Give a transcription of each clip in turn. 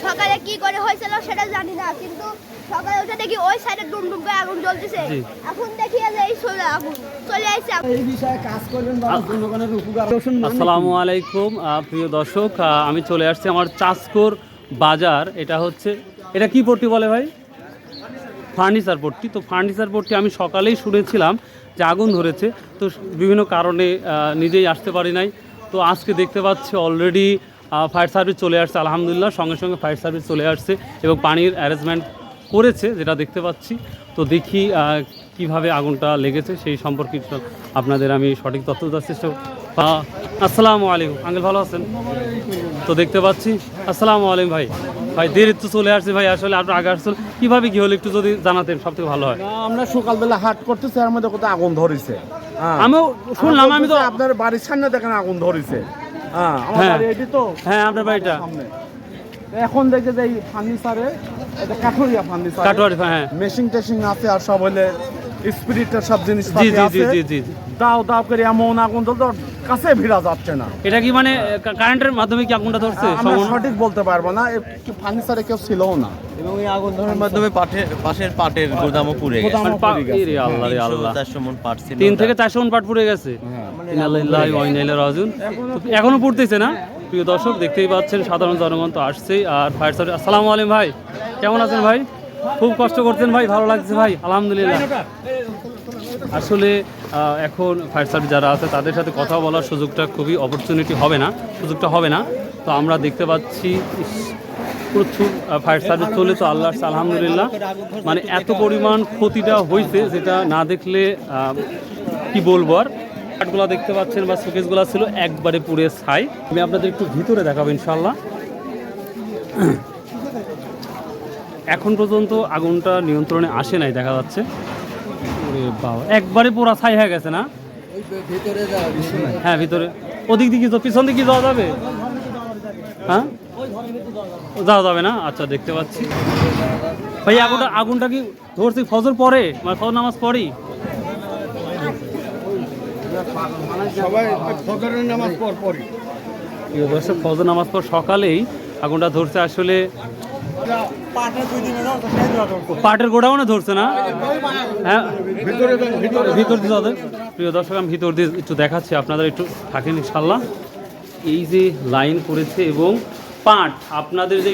সকালে কি করে হয়েছিল সেটা জানি না, কিন্তু সকালে উঠে দেখি ওই সাইডে ডুমডুম করে আগুন জ্বলতেছে। এখন দেখি যে এই আগুন চলে আসছে। এই বিষয়ে কাজ করবেন বা জনগণের উপকার। আসসালামু আলাইকুম প্রিয় দর্শক, আমি চলে আসছি আমার চাষকর বাজার। এটা কি পট্টি বলে ভাই? ফার্নিচার পট্টি। তো ফার্নিচার পট্টি আমি সকালেই শুনেছিলাম যে আগুন ধরেছে, তো বিভিন্ন কারণে নিজেই আসতে পারি নাই। তো আজকে দেখতে পাচ্ছি অলরেডি ফায়ার সার্ভিস চলে আসছে, আলহামদুলিল্লাহ সঙ্গে সঙ্গে ফায়ার সার্ভিস চলে আসছে এবং পানির অ্যারেঞ্জমেন্ট করেছে, যেটা দেখতে পাচ্ছি। তো দেখি কিভাবে আগুনটা লেগেছে সেই সম্পর্কে আপনাদের আমি সঠিক তথ্য দেওয়ার চেষ্টা করব। আসসালামু আলাইকুম আঙ্কেল, ভালো আছেন? তো দেখতে পাচ্ছি। আসসালামু আলাইকুম ভাই। দেরি তো চলে আসছে ভাই, আসলে আপনার আগে আসছিল কীভাবে কী হলো একটু যদি জানাতেন সব থেকে ভালো হয়। আমরা সকালবেলা হাট করতেছি, এর মধ্যে কোথাও আগুন ধরেছে। আমিও শুনলাম, আমি তো আপনার বাড়ির সামনে দেখেন আগুন ধরেছে। হ্যাঁ আপনার বাড়িটা এখন দেখে যে ফার্নিচারে এটা কাঠুরিয়া ফার্নিচার, হ্যাঁ মেশিন টেশিং আছে আর সব হলে স্পিরিটের সব জিনিস দাও দাও করে এমন আগুন তো কাছে ভিড়া যাচ্ছে না। এটা কি মানে কারেন্টের মাধ্যমে কি আগুনটা ধরছে? সঠিক বলতে পারবো না, ফার্নিচারে কেউ ছিল না এবং এই আগুন ধরার মাধ্যমে পাশের পাটের গোদামও পুড়ে গেছে। আল্লাহ রে আল্লাহ, 400 মণ পাট ছিল, 3 থেকে 400 মণ পাট পুড়ে গেছে। এখনো পুড়তেছে না? প্রিয় দর্শক দেখতেই পাচ্ছেন, সাধারণ জনগণ তো আসছেই। আর ফায়ার সার্ভিস। আসসালামু আলাইকুম ভাই, কেমন আছেন ভাই? খুব কষ্ট করছেন ভাই, ভালো লাগছে ভাই, আলহামদুলিল্লাহ। আসলে এখন ফায়ার সার্ভিস যারা আছে তাদের সাথে কথা বলার সুযোগটা খুবই সুযোগটা হবে না। তো আমরা দেখতে পাচ্ছি প্রচুর ফায়ার সার্ভিস চলে, তো আল্লাহ আলহামদুলিল্লাহ। মানে এত পরিমাণ ক্ষতিটা হয়েছে যেটা না দেখলে কি বলবো আর। কাঠগুলো দেখতে পাচ্ছেন বা শোকেসগুলো ছিল একবারে পুড়ে ছাই। আমি আপনাদের একটু ভিতরে দেখাবো ইনশাল্লাহ। এখন পর্যন্ত আগুনটা নিয়ন্ত্রণে আসে নাই দেখা যাচ্ছে। একবারে পুরা ছাই হয়ে গেছে না? হ্যাঁ ভিতরে ওদিক দিকে তো, পিছন দিকে যাওয়া যাবে? হ্যাঁ যাওয়া যাবে না। আচ্ছা দেখতে পাচ্ছি ভাই আগুনটা কি ধরছি ফজর পরে, মানে ফজর নামাজ পরেই? ফজর নামাজ পর সকালেই আগুনটা ধরছে। আসলে পাটের গোডাউনে ধরছে না? হ্যাঁ ভিতর দিয়ে যাবে। প্রিয় দর্শক আমি ভিতর দিয়ে একটু দেখাচ্ছি, আপনারা একটু থাকেন ইনশাল্লাহ। এই যে লাইন করেছে এবং পাট, আপনাদের যে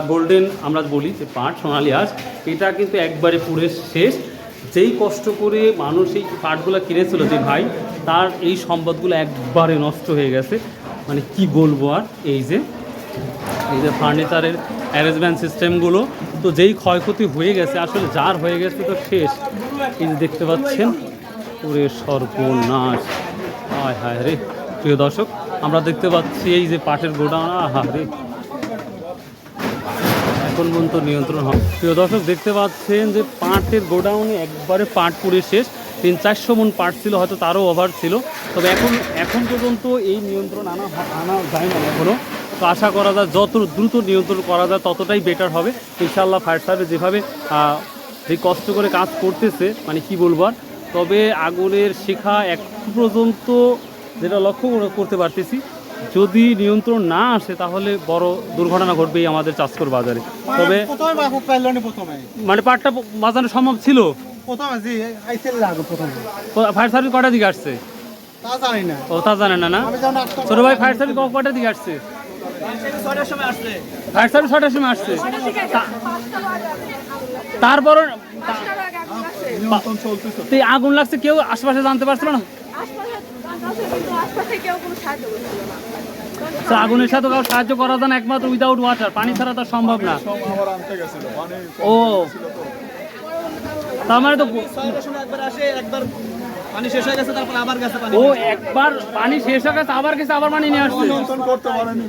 গোল্ডেন আমরা বলি যে পাট, সোনালি আঁশ, এটা কিন্তু একবারে পুড়ে শেষ। যেই কষ্ট করে মানুষ এই পাটগুলো কিনেছিল যে ভাই, তার এই সম্পদগুলো একবারে নষ্ট হয়ে গেছে। মানে কি বলবো আর। এই যে ফার্নিচারের অ্যারেঞ্জমেন্ট সিস্টেমগুলো, তো যেই ক্ষয়ক্ষতি হয়ে গেছে, আসলে যার হয়ে গেছে তো শেষ। এই যে দেখতে পাচ্ছেন পুরে সর্বনাশ। হায় হায় রে। প্রিয় দর্শক আমরা দেখতে পাচ্ছি এই যে পাটের গোডাউন, রে এখন পর্যন্ত নিয়ন্ত্রণ হয়। প্রিয় দর্শক দেখতে পাচ্ছেন যে পাটের গোডাউনে একবারে পাট পুড়ে শেষ। 300-400 মণ পাট ছিল, হয়তো তারও ওভার ছিল। তবে এখন পর্যন্ত এই নিয়ন্ত্রণ আনা যায় না এখনও। তো আশা করা যায় যত দ্রুত নিয়ন্ত্রণ করা যায় ততটাই বেটার হবে ইনশাআল্লাহ। ফায়ার সার্ভিস যেভাবে যে কষ্ট করে কাজ করতেছে, মানে কি বলবো আর। তবে আগুনের শিখা এখন পর্যন্ত যেটা লক্ষ্য করতে পারতেছি, যদি নিয়ন্ত্রণ না আসে তাহলে বড় দুর্ঘটনা ঘটবেই আমাদের চাষকর বাজারে। তবে মানে পাটটা বাজানো সম্ভব ছিল। ফায়ার সার্ভিস কটার দিকে আসছে? ও তা জানেন না? ছোট ভাই ফায়ার সার্ভিস কটার দিকে আসছে? ফায়ার সার্ভিস 6টার সময় আসছে। তারপর আগুন লাগছে, কেউ আশেপাশে জানতে পারছিল না? আগুনের সাথে কাউ সাহায্য করা যায় না, একমাত্র উইদাউট ওয়াটার, পানি ছাড়া তো সম্ভব না। ও তার মানে তো পানি শেষ হয়ে গেছে, তারপর আবার গেছে পানি। ও একবার পানি শেষ হয়ে গেছে, আবার গেছে, আবার পানি নিয়ে আসছে।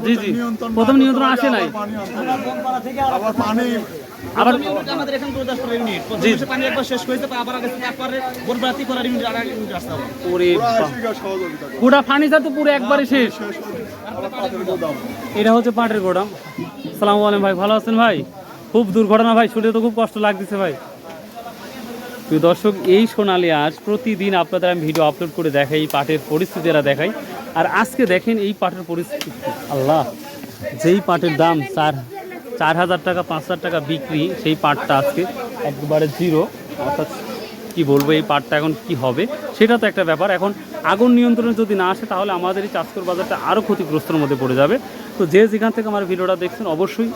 জি জি, প্রথম নিয়ন্ত্রণ আসে নাই। আবার পানি আবার আমাদের এখানে 10 ইউনিট প্রথমে পানি একবার শেষ হয়েছে, আবার গেছে, তারপরে বরবাতি করার ইউনিট আর ইউনিট আসছে। ওরে পুরো ফার্নিচার তো পুরো একবারে শেষ। এটা হচ্ছে পাটের গোডাম। আসসালামু আলাইকুম ভাই, ভালো আছেন ভাই? খুব দুর্ঘটনা ভাই, শুনে তো খুব কষ্ট লাগতেছে ভাই। প্রিয় দর্শক এই সোনালি আঁশ প্রতিদিন আপনাদের আমি ভিডিও আপলোড করে দেখাই, এই পাটের পরিস্থিতিরা দেখাই। আর আজকে দেখেন এই পাটের পরিস্থিতি, আল্লাহ, যেই পাটের দাম 4,000 টাকা 5,000 টাকা বিক্রি, সেই পাটটা আজকে একবারে জিরো। অর্থাৎ কী বলবো, এই পাটটা এখন কি হবে সেটা তো একটা ব্যাপার। এখন আগুন নিয়ন্ত্রণে যদি না আসে তাহলে আমাদের এই চাঁদপুর বাজারটা আরও ক্ষতিগ্রস্তের মধ্যে পড়ে যাবে। তো যে যেখান থেকে আমার ভিডিওটা দেখছেন অবশ্যই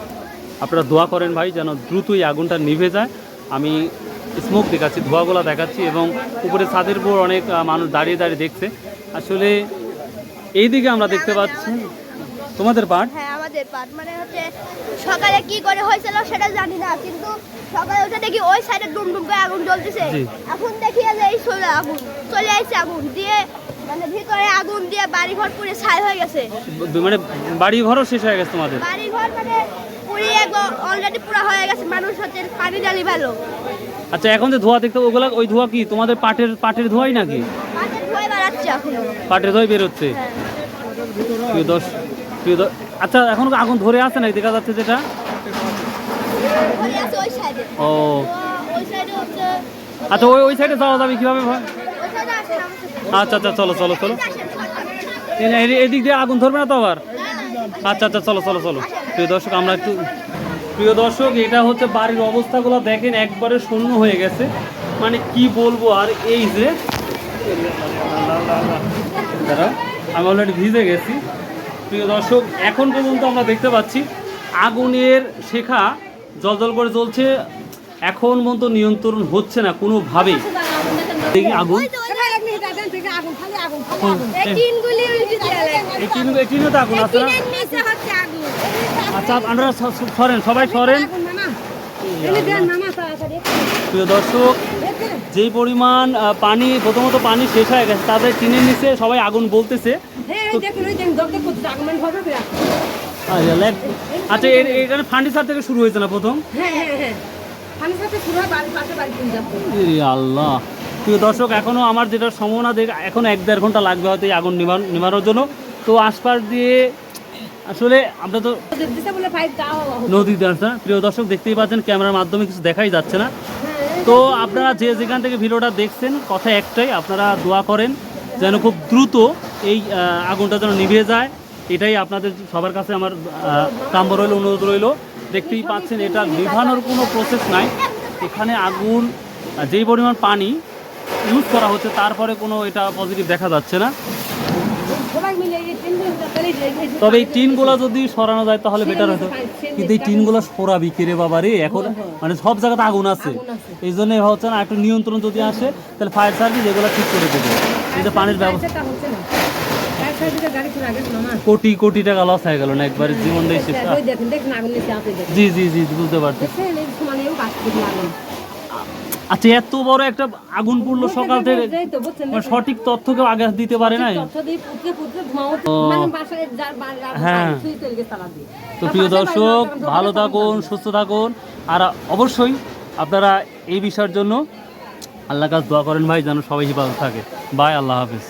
আপনারা দোয়া করেন ভাই যেন দ্রুত এই আগুনটা নিভে যায়। আমি স্মোক দেখাচ্ছি, ধোঁয়াগুলো দেখাচ্ছি এবং উপরে ছাদের উপর অনেক মানুষ দাঁড়িয়ে দাঁড়িয়ে দেখছে। আসলে এই দিকে আমরা দেখতে পাচ্ছি তোমাদের পাট। হ্যাঁ আমাদের পাট মানে হচ্ছে সকালে কি করে হয়েছিল সেটা জানি না, কিন্তু সকালে উঠে দেখি ওই সাইডে ডুম করে আগুন জ্বলতেছে। জি। এখন দেখি যে এই চলে আসছে আগুন দিয়ে, মানে ভিতরে আগুন দিয়ে বাড়িঘর পুড়ে ছাই হয়ে গেছে। মানে বাড়ি ঘরও শেষ হয়ে গেছে তোমাদের? বাড়িঘর মানে পুড়ে একদম অলরেডি পুরো হয়ে গেছে, মানুষ হচ্ছে পানি ঢালি ভালো। আচ্ছা, এখন যে ধোঁয়া দেখতে ওগুলা, ওই ধোঁয়া কি তোমাদের পাটের ধোঁয়াই নাকি? পাটের ধোঁয়া বেড়াচ্ছে এখন। পাটের ধোঁয়াই বেরোচ্ছে। হ্যাঁ। প্রিয় দর্শক, আচ্ছা এখন আগুন ধরে আছে নাকি দেখা যাচ্ছে যেটা? ধরে আছে ওই সাইডে। ও ওই সাইডে হচ্ছে আচ্ছা, ওই সাইডে যাওয়া যাবে কিভাবে ভাই? ওই সাইডে আসেন আমার সাথে। আচ্ছা চলো। এদিক দিয়ে আগুন ধরবে না তো আবার? আচ্ছা চলো। প্রিয় দর্শক, আমরা একটু, প্রিয় দর্শক এটা হচ্ছে বাড়ির অবস্থাগুলো দেখেন, একবারে শূন্য হয়ে গেছে। মানে কি বলবো আর, এই যে দাঁড়াও, আমি অলরেডি ভিজে গেছি। প্রিয় দর্শক, এখন পর্যন্ত আমরা দেখতে পাচ্ছি আগুনের শেখা জল করে জ্বলছে। এখন পর্যন্ত নিয়ন্ত্রণ হচ্ছে না কোনোভাবেই। দেখি আগুন, এই টিনগুলি উল্টে দিয়ে লাগে। এই টিনও তো আগুন আছে না? টিনের নিচে হচ্ছে আগুন। আচ্ছা আপনারা সরেন, সবাই সরেন। প্রিয় দর্শক, যেই পরিমাণ পানি, প্রথমত পানি শেষ হয়ে গেছে, তাদের টিনের নিচে সবাই আগুন বলতেছে। আচ্ছা, এখানে ফার্নিচার থেকে শুরু হয়েছে না প্রথম? আল্লাহ। প্রিয় দর্শক, এখনও আমার যেটা সম্ভাবনা এখন 1-1.5 ঘন্টা লাগবে হয়তো এই আগুন নিভানোর জন্য। তো আশপাশ দিয়ে আসলে আমরা তো নদীতে আসছে না। প্রিয় দর্শক, দেখতেই পাচ্ছেন ক্যামেরার মাধ্যমে কিছু দেখাই যাচ্ছে না। তো আপনারা যে যেখান থেকে ভিডিওটা দেখছেন, কথা একটাই, আপনারা দোয়া করেন যেন খুব দ্রুত এই আগুনটা যেন নিভে যায়। এটাই আপনাদের সবার কাছে আমার কাম্য রইল, অনুরোধ রইল। দেখতেই পাচ্ছেন এটা নিভানোর কোনো প্রসেস নাই। এখানে আগুন, যেই পরিমাণ পানি ইউজ করা হচ্ছে তারপরে কোনো এটা পজিটিভ দেখা যাচ্ছে না। তবে এই টিনগুলো যদি সরানো যায় তাহলে বেটার হতো, কিন্তু এই টিনগুলো সরাবি কেরে বাবা রে, এখন মানে সব জায়গাতে আগুন আছে, এই জন্য হচ্ছে না। একটু নিয়ন্ত্রণ যদি আসে তাহলে ফায়ার সার্ভিস এগুলো ঠিক করে দেবে। এই যে পানির ব্যবস্থা, কোটি টাকা লস হয়ে গেল না একবারে, জীবনটাই শেষ। জি বুঝতে পারছি। আচ্ছা, এত বড় একটা আগুন পড়লো সকাল থেকে, সঠিক তথ্য কেউ আগে দিতে পারে না। হ্যাঁ, তো প্রিয় দর্শক, ভালো থাকুন, সুস্থ থাকুন, আর অবশ্যই আপনারা এই বিষয়ের জন্য আল্লাহর কাছে দোয়া করেন ভাই, যেন সবাই ভালো থাকে। বাই, আল্লাহ হাফেজ।